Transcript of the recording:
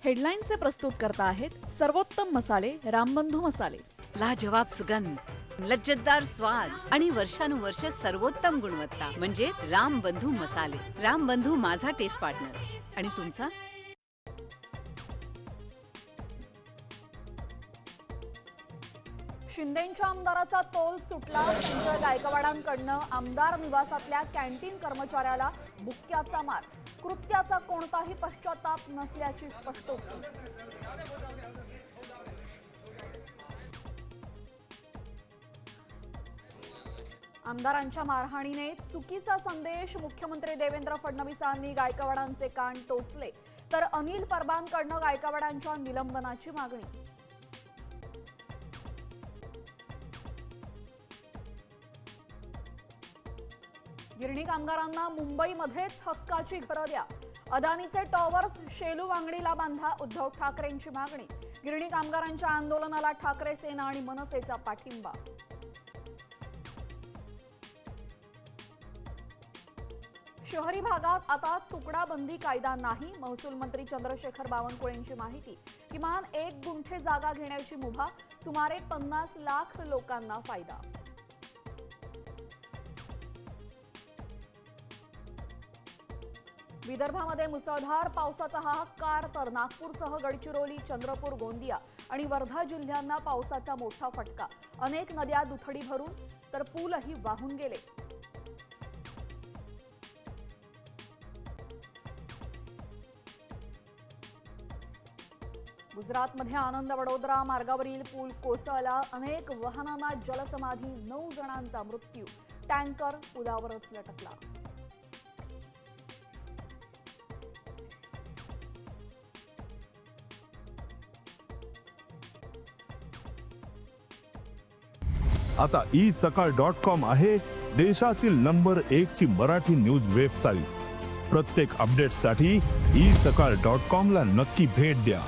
हेडलाईनचे प्रस्तुत करता आहेत सर्वोत्तम मसाले रामबंधू मसाले. लाजवाब सुगंध, लज्जतदार स्वाद आणि वर्षानुवर्ष सर्वोत्तम गुणवत्ता म्हणजे रामबंधू मसाले. रामबंधू माझा टेस्ट पार्टनर. आणि तुमचा? शिंदेंच्या आमदाराचा तोल सुटला. संजय गायकवाडांकडनं आमदार निवासातल्या कॅन्टीन कर्मचाऱ्याला बुक्क्याचा मार. कृत्याचा कोणताही पश्चाताप नसल्याची स्पष्टोक्ती. आमदारांच्या मारहाणीने चुकीचा संदेश. मुख्यमंत्री देवेंद्र फडणवीसांनी गायकवाडांचे कान टोचले तर अनिल परबांकडनं गायकवाडांच्या निलंबनाची मागणी. गिरणी कामगारांना मुंबईमध्येच हक्काची घरं द्या. अदानीचे टॉवर्स शेलू वांगडीला बांधा. उद्धव ठाकरेंची मागणी. गिरणी कामगारांच्या आंदोलनाला ठाकरे सेना आणि मनसेचा पाठिंबा. शहरी भागात आता तुकडाबंदी कायदा नाही. महसूल मंत्री चंद्रशेखर बावनकुळेंची माहिती. किमान 1 गुंठे जागा घेण्याची मुभा. सुमारे 50 लाख लोकांना फायदा. विदर्भामध्ये मुसळधार पावसाचा हाहाकार. तर नागपूरसह गडचिरोली, चंद्रपूर, गोंदिया आणि वर्धा जिल्ह्यांना पावसाचा मोठा फटका. अनेक नद्या दुथडी भरून तर पूलही वाहून गेले. गुजरातमध्ये आनंद वडोदरा मार्गावरील पूल कोसळला. अनेक वाहनांना जलसमाधी. 9 जणांचा मृत्यू. टँकर पुलावरच लटकला. आता isakal.com आहे देशातील नंबर 1 ची मराठी न्यूज वेबसाईट. प्रत्येक अपडेटसाठी isakal.com ला नक्की भेट द्या.